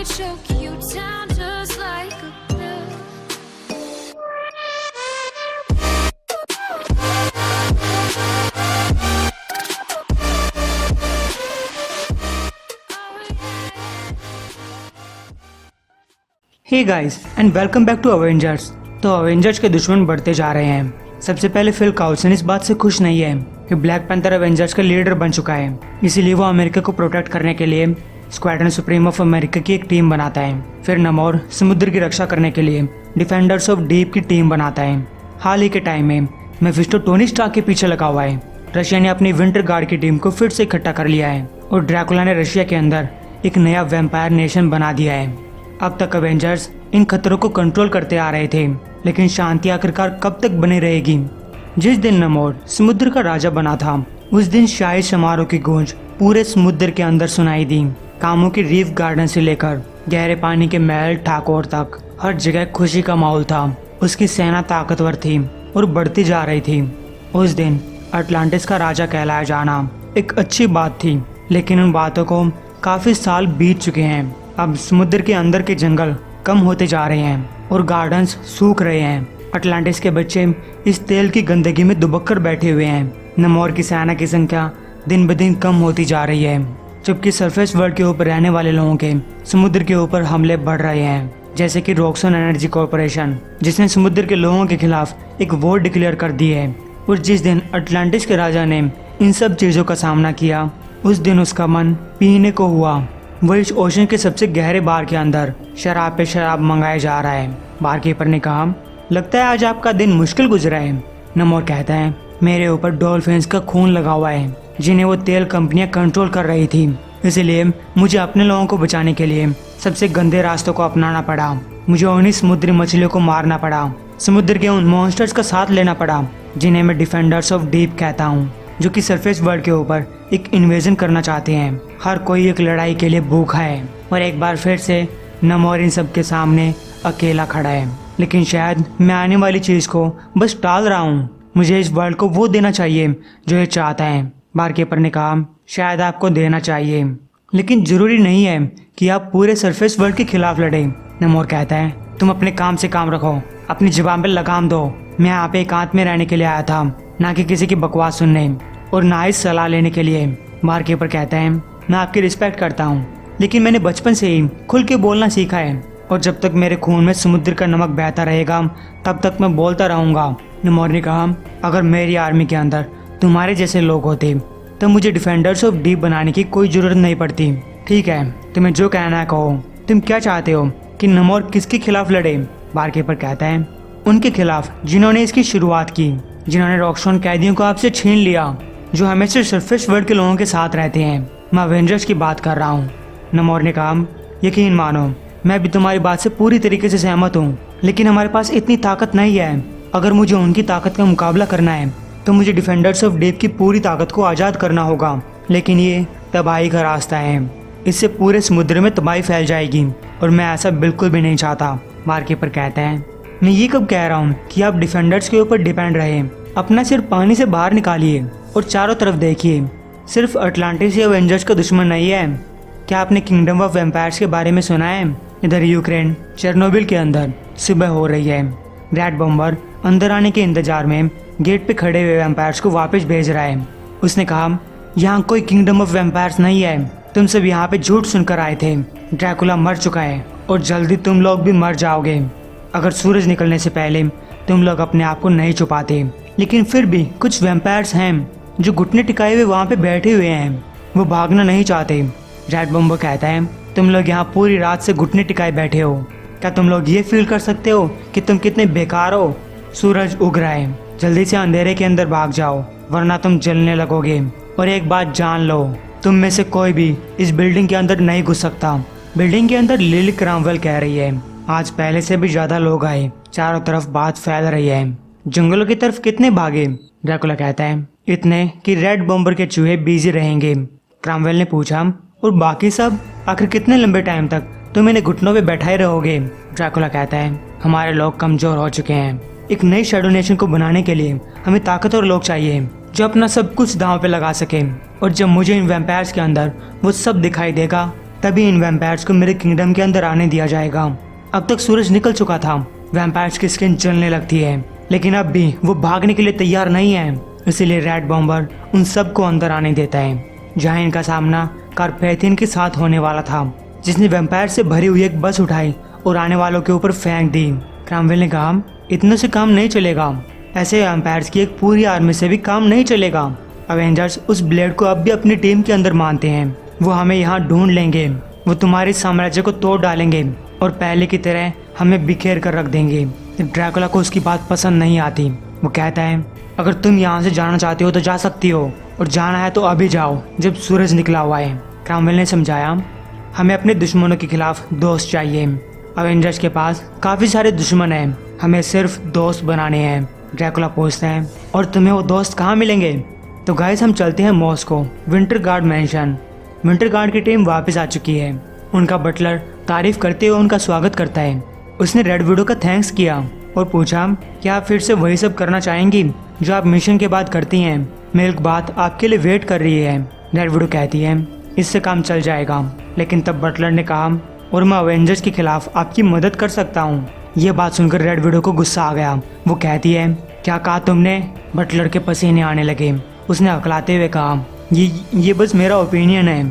choke you down just like a pill. Hey guys and welcome back to Avengers. तो Avengers के दुश्मन बढ़ते जा रहे हैं। सबसे पहले फिल काउल्सन इस बात से खुश नहीं है कि ब्लैक पैंथर अवेंजर्स का लीडर बन चुका है, इसीलिए वो अमेरिका को प्रोटेक्ट करने के लिए स्क्वाड्रन सुप्रीम ऑफ अमेरिका की एक टीम बनाता है। फिर नमोर समुद्र की रक्षा करने के लिए डिफेंडर्स ऑफ डीप की टीम बनाता है। हाल ही के टाइम में मेफिस्टो टोनी स्टार्क के पीछे लगा हुआ है। रशिया ने अपनी विंटर गार्ड की टीम को फिर से इकट्ठा कर लिया है और ड्रैकुला ने रशिया के अंदर एक नया वैम्पायर नेशन बना दिया है। अब तक अवेंजर्स इन खतरों को कंट्रोल करते आ रहे थे, लेकिन शांति आखिरकार कब तक बनी रहेगी। जिस दिन नमोर समुद्र का राजा बना था, उस दिन शाही समारोह की गूंज पूरे समुद्र के अंदर सुनाई दी। कामों की रीफ गार्डन से लेकर गहरे पानी के महल ठाकुर तक हर जगह खुशी का माहौल था। उसकी सेना ताकतवर थी और बढ़ती जा रही थी। उस दिन अटलांटिस का राजा कहलाया जाना एक अच्छी बात थी, लेकिन उन बातों को काफी साल बीत चुके हैं। अब समुद्र के अंदर के जंगल कम होते जा रहे हैं और गार्डन्स सूख रहे हैं। अटलांटिस के बच्चे इस तेल की गंदगी में दुबक कर बैठे हुए हैं। नमोर की सेना की संख्या दिन ब दिन कम होती जा रही है, जबकि सरफेस वर्ल्ड के ऊपर रहने वाले लोगों के समुद्र के ऊपर हमले बढ़ रहे हैं। जैसे कि रॉक्सन एनर्जी कॉर्पोरेशन, जिसने समुद्र के लोगों के खिलाफ एक वॉर डिक्लेयर कर दी है। और जिस दिन अटलांटिस के राजा ने इन सब चीजों का सामना किया, उस दिन उसका मन पीने को हुआ। वो इस ओशन के सबसे गहरे बार के अंदर शराब पे शराब मंगाया जा रहा है। बार कीपर ने कहा, लगता है आज आपका दिन मुश्किल गुजरा है। नमोर कहता है, मेरे ऊपर डॉल्फिन्स का खून लगा हुआ है, जिन्हें वो तेल कंपनियां कंट्रोल कर रही थी। इसलिए मुझे अपने लोगों को बचाने के लिए सबसे गंदे रास्तों को अपनाना पड़ा। मुझे उन्हीं समुद्री मछलियों को मारना पड़ा, समुद्र के उन मॉन्स्टर्स का साथ लेना पड़ा जिन्हें मैं डिफेंडर्स ऑफ डीप कहता हूँ, जो कि सरफेस वर्ल्ड के ऊपर एक इन्वेजन करना चाहते हैं। हर कोई एक लड़ाई के लिए भूखा है और एक बार फिर से नमोर इन सब के सामने अकेला खड़ा है। लेकिन शायद मैं आने वाली चीज को बस टाल रहा हूँ। मुझे इस वर्ल्ड को वो देना चाहिए जो ये चाहता है। बारकीपर ने कहा, शायद आपको देना चाहिए, लेकिन जरूरी नहीं है कि आप पूरे सरफेस वर्ल्ड के खिलाफ लड़े। नमोर कहता है, तुम अपने काम से काम रखो, अपनी जुबान पे लगाम दो। मैं यहाँ पे एकांत में रहने के लिए आया था, ना कि किसी की बकवास सुनने और ना ही सलाह लेने के लिए। बारकीपर कहता है, मैं आपकी रिस्पेक्ट करता हूँ, लेकिन मैंने बचपन से ही खुल के बोलना सीखा है और जब तक मेरे खून में समुद्र का नमक बहता रहेगा तब तक मैं बोलता रहूँगा। नमोर ने कहा, अगर मेरी आर्मी के अंदर तुम्हारे जैसे लोग होते तो मुझे डिफेंडर्स ऑफ डीप बनाने की कोई जरूरत नहीं पड़ती। ठीक है, तुम्हें जो कहना है कहो। तुम क्या चाहते हो कि नमोर किसके खिलाफ लड़े? बारकीपर कहता है, उनके खिलाफ जिन्होंने इसकी शुरुआत की, जिन्होंने रॉकस्टोन कैदियों को आपसे छीन लिया, जो हमेशा सरफेस वर्ल्ड के लोगों के साथ रहते हैं। मैं अवेंजर्स की बात कर रहा हूँ। नमोर ने कहा, यकीन मानो मैं भी तुम्हारी बात से पूरी तरीके से सहमत हूँ, लेकिन हमारे पास इतनी ताकत नहीं है। अगर मुझे उनकी ताकत का मुकाबला करना है तो मुझे डिफेंडर्स ऑफ डीप की पूरी ताकत को आज़ाद करना होगा, लेकिन ये तबाही का रास्ता है। इससे पूरे समुद्र में तबाही फैल जाएगी और मैं ऐसा बिल्कुल भी नहीं चाहता। बारकीपर कहता है, मैं ये कब कह रहा हूँ कि आप डिफेंडर्स के ऊपर डिपेंड रहे। अपना सिर पानी से बाहर निकालिए और चारों तरफ देखिए। सिर्फ अटलांटिस ही अवेंजर्स का दुश्मन नहीं है। क्या आपने किंगडम ऑफ वैम्पायर्स के बारे में सुना है? इधर यूक्रेन चेरनोबिल के अंदर सुबह हो रही है। रेड बॉम्बर अंदर आने के इंतजार में गेट पे खड़े हुए वैम्पायर्स को वापस भेज रहा है। उसने कहा, यहाँ कोई किंगडम ऑफ वैम्पायर्स नहीं है। तुम सब यहाँ पे झूठ सुनकर आए थे। ड्रैकुला मर चुका है और जल्दी तुम लोग भी मर जाओगे। अगर सूरज निकलने से पहले तुम लोग अपने आप को नहीं छुपाते। लेकिन फिर भी कुछ वैम्पायर्स हैं जो घुटने टिकाए हुए वहाँ पे बैठे हुए हैं। वो भागना नहीं चाहते। रेड बॉम्बर कहता है, तुम लोग यहाँ पूरी रात से घुटने टिकाए बैठे हो। क्या तुम लोग ये फील कर सकते हो कि तुम कितने बेकार हो? सूरज उग रहा है, जल्दी से अंधेरे के अंदर भाग जाओ, वरना तुम जलने लगोगे। और एक बात जान लो, तुम में से कोई भी इस बिल्डिंग के अंदर नहीं घुस सकता। बिल्डिंग के अंदर लिली क्रॉमवेल कह रही है, आज पहले से भी ज्यादा लोग आए। चारों तरफ बात फैल रही है। जंगलों की तरफ कितने भागे? ड्रैकुला कहता है, इतने कि रेड बॉम्बर के चूहे बिजी रहेंगे। क्रॉमवेल ने पूछा, और बाकी सब आखिर कितने लंबे टाइम तक तुम इन्हें घुटनों पे बैठाए रहोगे? ड्रैकुला कहता है, हमारे लोग कमजोर हो चुके हैं। एक नई शैडो नेशन को बनाने के लिए हमें ताकतवर लोग चाहिए जो अपना सब कुछ दांव पे लगा सके। और जब मुझे इन वैम्पायर्स के अंदर वो सब दिखाई देगा तभी इन वैम्पायर्स को मेरे किंगडम के अंदर आने दिया जाएगा। अब तक सूरज निकल चुका था, वैम्पायर्स की स्किन जलने लगती है, लेकिन अब भी वो भागने के लिए तैयार नहीं है। इसीलिए रेड बॉम्बर उन सबको अंदर आने देता है। जहाँ इनका सामना कारपैथियन के साथ होने वाला था, जिसने वैम्पायर से भरी हुई एक बस उठाई और आने वालों के ऊपर फेंक दी। क्रॉमवेल ने कहा, इतने से काम नहीं चलेगा, ऐसे वैम्पायर्स की एक पूरी आर्मी से भी काम नहीं चलेगा। अवेंजर्स उस ब्लेड को अब भी अपनी टीम के अंदर मानते हैं। वो हमें यहाँ ढूंढ लेंगे, वो तुम्हारे साम्राज्य को तोड़ डालेंगे और पहले की तरह हमें बिखेर कर रख देंगे। ड्रैकुला को उसकी बात पसंद नहीं आती। वो कहता है, अगर तुम यहाँ से जाना चाहती हो तो जा सकती हो, और जाना है तो अभी जाओ जब सूरज निकला हुआ है। क्रॉमवेल ने समझाया, हमें अपने दुश्मनों के खिलाफ दोस्त चाहिए। अवेंजर्स के पास काफ़ी सारे दुश्मन हैं, हमें सिर्फ दोस्त बनाने हैं। ड्रैकुला पूछता है, और तुम्हें वो दोस्त कहाँ मिलेंगे? तो गाइस हम चलते हैं Moscow, winter guard mention. Winter guard की टीम वापस आ चुकी है। उनका बटलर तारीफ करते हुए उनका स्वागत करता है। उसने रेड विडो का थैंक्स किया और पूछा, क्या आप फिर से वही सब करना चाहेंगी जो आप मिशन के बाद करती हैं? मिल्क बात आपके लिए वेट कर रही है। रेड विडो कहती है, इससे काम चल जाएगा। लेकिन तब बटलर ने कहा, और मैं अवेंजर्स के खिलाफ आपकी मदद कर सकता हूँ। ये बात सुनकर रेड विडो को गुस्सा आ गया। वो कहती है, क्या कहा तुमने? बटलर के पसीने आने लगे। उसने अकलाते हुए कहा, ये बस मेरा ओपिनियन है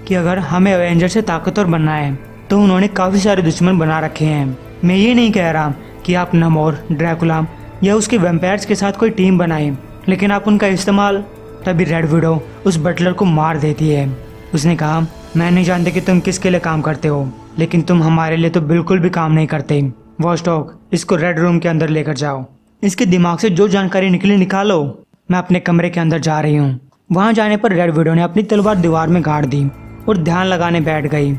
कि अगर हमें अवेंजर से ताकतवर बनना है तो उन्होंने काफ़ी सारे दुश्मन बना रखे हैं। मैं ये नहीं कह रहा कि आप नमोर, ड्रैकुला या उसके वैम्पायर्स के साथ कोई टीम बनाएं, लेकिन आप उनका इस्तेमाल। तभी रेड विडो उस बटलर को मार देती है। उसने कहा, मैं नहीं जानती कि तुम किसके लिए काम करते हो, लेकिन तुम हमारे लिए तो बिल्कुल भी काम नहीं करते। वॉचडॉग, इसको रेड रूम के अंदर लेकर जाओ। इसके दिमाग से जो जानकारी निकली निकालो। मैं अपने कमरे के अंदर जा रही हूँ। वहाँ जाने पर रेड विडो ने अपनी तलवार दीवार में गाड़ दी और ध्यान लगाने बैठ गई।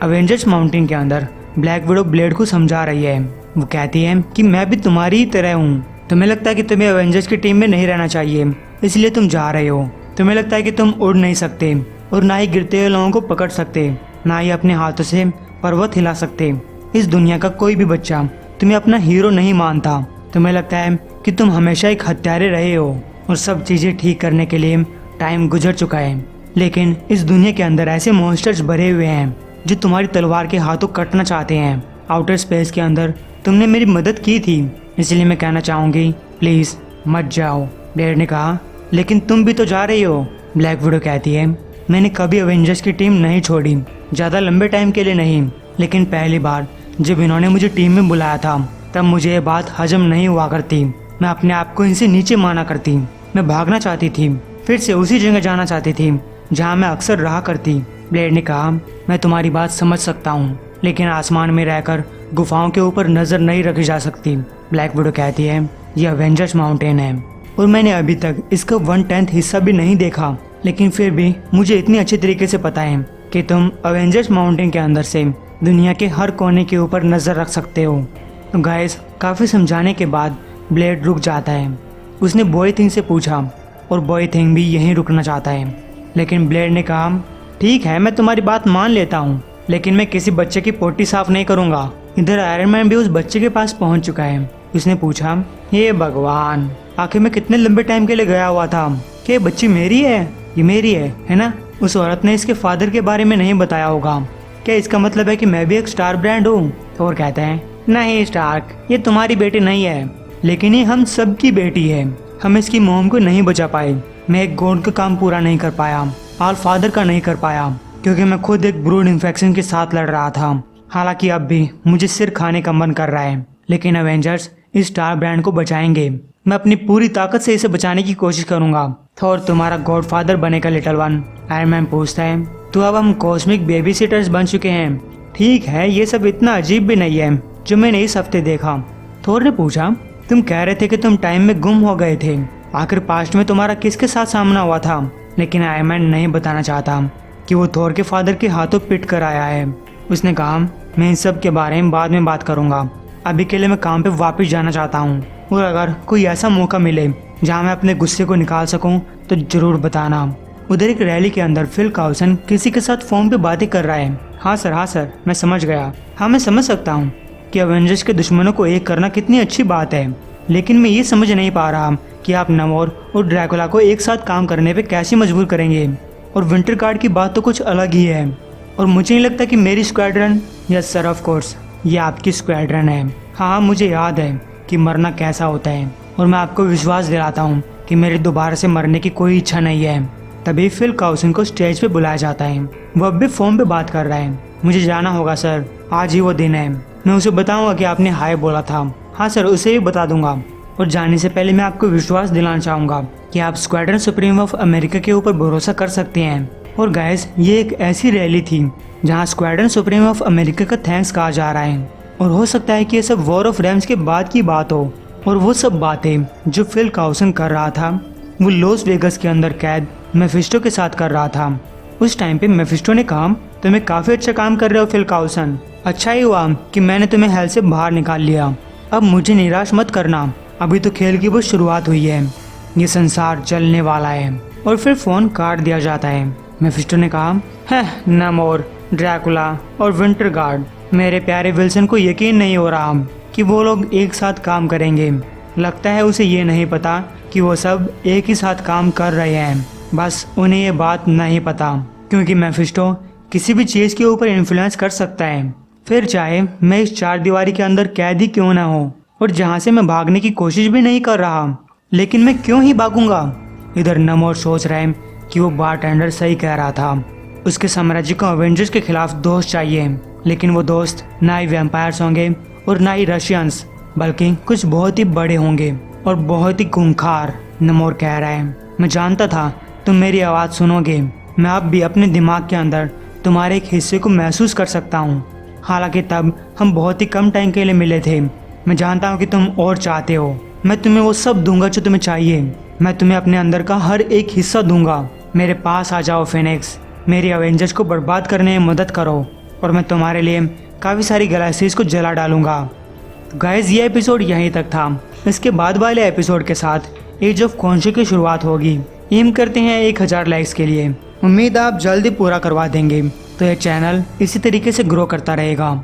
अवेंजर्स माउंटेन के अंदर ब्लैक विडो ब्लेड को समझा रही है। वो कहती है कि मैं भी तुम्हारी ही तरह हूँ। तुम्हें लगता है कि तुम्हें अवेंजर्स की टीम में नहीं रहना चाहिए, इसलिए तुम जा रहे हो। तुम्हें लगता है कि तुम उड़ नहीं सकते और ना ही गिरते हुए लोगों को पकड़ सकते, ना ही अपने हाथों से पर्वत हिला सकते। इस दुनिया का कोई भी बच्चा तुम्हें अपना हीरो नहीं मानता। तुम्हें लगता है कि तुम हमेशा एक हत्यारे रहे हो और सब चीज़ें ठीक करने के लिए टाइम गुजर चुका है। लेकिन इस दुनिया के अंदर ऐसे मॉन्स्टर्स भरे हुए हैं जो तुम्हारी तलवार के हाथों कटना चाहते हैं। आउटर स्पेस के अंदर तुमने मेरी मदद की थी, इसलिए मैं कहना चाहूँगी, प्लीज़ मत जाओ। ब्लेड ने कहा, लेकिन तुम भी तो जा रही हो। ब्लैक विडो कहती है, मैंने कभी अवेंजर्स की टीम नहीं छोड़ी, ज़्यादा लंबे टाइम के लिए नहीं, लेकिन पहली बार जब इन्होंने मुझे टीम में बुलाया था तब मुझे ये बात हजम नहीं हुआ करती। मैं अपने आप को इनसे नीचे माना करती। मैं भागना चाहती थी, फिर से उसी जगह जाना चाहती थी जहाँ मैं अक्सर रहा करती। ब्लेड ने कहा, मैं तुम्हारी बात समझ सकता हूँ, लेकिन आसमान में रहकर गुफाओं के ऊपर नजर नहीं रखी जा सकती। ब्लैक विडो कहती है, यह अवेंजर्स माउंटेन है और मैंने अभी तक इसका 1/10 हिस्सा भी नहीं देखा, लेकिन फिर भी मुझे इतनी अच्छी तरीके से पता है कि तुम अवेंजर्स माउंटेन के अंदर से दुनिया के हर कोने के ऊपर नजर रख सकते हो। गाइस, काफ़ी समझाने के बाद ब्लेड रुक जाता है। उसने बॉय थिंग से पूछा और बॉय थिंग भी यहीं रुकना चाहता है, लेकिन ब्लेड ने कहा, ठीक है, मैं तुम्हारी बात मान लेता हूँ, लेकिन मैं किसी बच्चे की पोटी साफ नहीं करूँगा। इधर आयरन मैन भी उस बच्चे के पास पहुँच चुका है। उसने पूछा, हे भगवान, आखिर मैं कितने लंबे टाइम के लिए गया हुआ था कि ये बच्ची मेरी है, ये मेरी है ना? उस औरत ने इसके फादर के बारे में नहीं बताया होगा। क्या इसका मतलब है कि मैं भी एक स्टार ब्रांड हूँ? थोर कहते हैं, नहीं स्टार्क, ये तुम्हारी बेटी नहीं है, लेकिन ये हम सब की बेटी है। हम इसकी मोम को नहीं बचा पाए। मैं एक गॉड का काम पूरा नहीं कर पाया, ऑल फादर का नहीं कर पाया, क्योंकि मैं खुद एक ब्रूड इन्फेक्शन के साथ लड़ रहा था। हालांकि अब भी मुझे सिर खाने का मन कर रहा है, लेकिन अवेंजर्स इस स्टार ब्रांड को बचाएंगे। मैं अपनी पूरी ताकत से इसे बचाने की कोशिश करूंगा। थोर तुम्हारा गॉड फादर बनेगा लिटिल वन। आयरन मैन पूछता है, तो अब हम कॉस्मिक बेबी सिटर्स बन चुके हैं। ठीक है, ये सब इतना अजीब भी नहीं है जो मैंने इस हफ्ते देखा। थोर ने पूछा, तुम कह रहे थे कि तुम टाइम में गुम हो गए थे, आखिर पास्ट में तुम्हारा किसके साथ सामना हुआ था? लेकिन आयरन मैन नहीं बताना चाहता कि वो थोर के फादर के हाथों पिट कर आया है। उसने कहा, मैं इन सब के बारे में बाद में बात करूंगा, अभी के लिए मैं काम पे वापस जाना चाहता हूँ, और अगर कोई ऐसा मौका मिले जहाँ मैं अपने गुस्से को निकाल सकूँ तो जरूर बताना। उधर एक रैली के अंदर फिल काउसन किसी के साथ फोन पे बातें कर रहा है। हाँ सर, मैं समझ गया। हाँ, मैं समझ सकता हूँ कि अवेंजर्स के दुश्मनों को एक करना कितनी अच्छी बात है, लेकिन मैं ये समझ नहीं पा रहा कि आप नमोर और ड्रैकुला को एक साथ काम करने पे कैसे मजबूर करेंगे। और विंटर गार्ड की बात तो कुछ अलग ही है। और मुझे नहीं लगता कि मेरी squadron, yes sir of course, ये आपकी स्क्वाड्रन है। हाँ, मुझे याद है कि मरना कैसा होता है और मैं आपको विश्वास दिलाता हूँ कि मेरे दोबारा से मरने की कोई इच्छा नहीं है। तभी फिल काउसन को स्टेज पे बुलाया जाता है। वो अब भी फोन पे बात कर रहा है। मुझे जाना होगा सर, आज ही वो दिन है। मैं उसे बताऊंगा कि आपने हाय बोला था। हाँ सर, उसे भी बता दूंगा। और जाने से पहले मैं आपको विश्वास दिलाना चाहूंगा कि आप स्क्वाड्रन सुप्रीम ऑफ अमेरिका के ऊपर भरोसा कर सकते हैं। और गाइस, ये एक ऐसी रैली थी जहां स्क्वाड्रन सुप्रीम ऑफ अमेरिका का थैंक्स कहा जा रहा है। और हो सकता है कि ये सब वॉर ऑफ रैम्स के बाद की बात हो। और वो सब बातें जो फिल काउसन कर रहा था वो लॉस वेगस के अंदर कैद मेफिस्टो के साथ कर रहा था। उस टाइम पे मेफिस्टो ने कहा, तुम्हें काफी अच्छा काम कर रहे हो फिल काउसन, अच्छा ही हुआ कि मैंने तुम्हें हेल से बाहर निकाल लिया। अब मुझे निराश मत करना, अभी तो खेल की वो शुरुआत हुई है, ये संसार चलने वाला है। और फिर फोन काट दिया जाता है। मेफिस्टो ने कहा, है नमोर, ड्रैकुला और विंटर गार्ड, मेरे प्यारे विल्सन को यकीन नहीं हो रहा कि वो लोग एक साथ काम करेंगे। लगता है उसे ये नहीं पता कि वो सब एक ही साथ काम कर रहे हैं, बस उन्हें ये बात नहीं पता। क्योंकि मेफिस्टो किसी भी चीज़ के ऊपर इन्फ्लुएंस कर सकता है, फिर चाहे मैं इस चार दीवारी के अंदर कैद ही क्यों ना हो और जहाँ से मैं भागने की कोशिश भी नहीं कर रहा। लेकिन मैं क्यों ही भागूंगा। इधर नमोर सोच रहे हैं कि वो बारटेंडर सही कह रहा था। उसके साम्राज्य को अवेंजर्स के खिलाफ दोस्त चाहिए, लेकिन वो दोस्त ना ही वैम्पायर्स होंगे और ना ही रशियंस, बल्कि कुछ बहुत ही बड़े होंगे और बहुत ही खूंखार। नमोर कह रहा है, मैं जानता था तुम मेरी आवाज़ सुनोगे। मैं अब भी अपने दिमाग के अंदर तुम्हारे एक हिस्से को महसूस कर सकता हूँ। हालांकि तब हम बहुत ही कम टाइम के लिए मिले थे। मैं जानता हूँ कि तुम और चाहते हो। मैं तुम्हें वो सब दूंगा जो तुम्हें चाहिए। मैं तुम्हें अपने अंदर का हर एक हिस्सा दूंगा। मेरे पास आ जाओ फिनिक्स, मेरी अवेंजर्स को बर्बाद करने में मदद करो और मैं तुम्हारे लिए काफ़ी सारी गैलेक्सीज को जला डालूंगा। तो गाइस, ये एपिसोड यहीं तक था। इसके बाद वाले एपिसोड के साथ एज ऑफ कॉन्शो की शुरुआत होगी। एम करते हैं 1000 लाइक्स के लिए। उम्मीद आप जल्दी पूरा करवा देंगे, तो यह चैनल इसी तरीके से ग्रो करता रहेगा।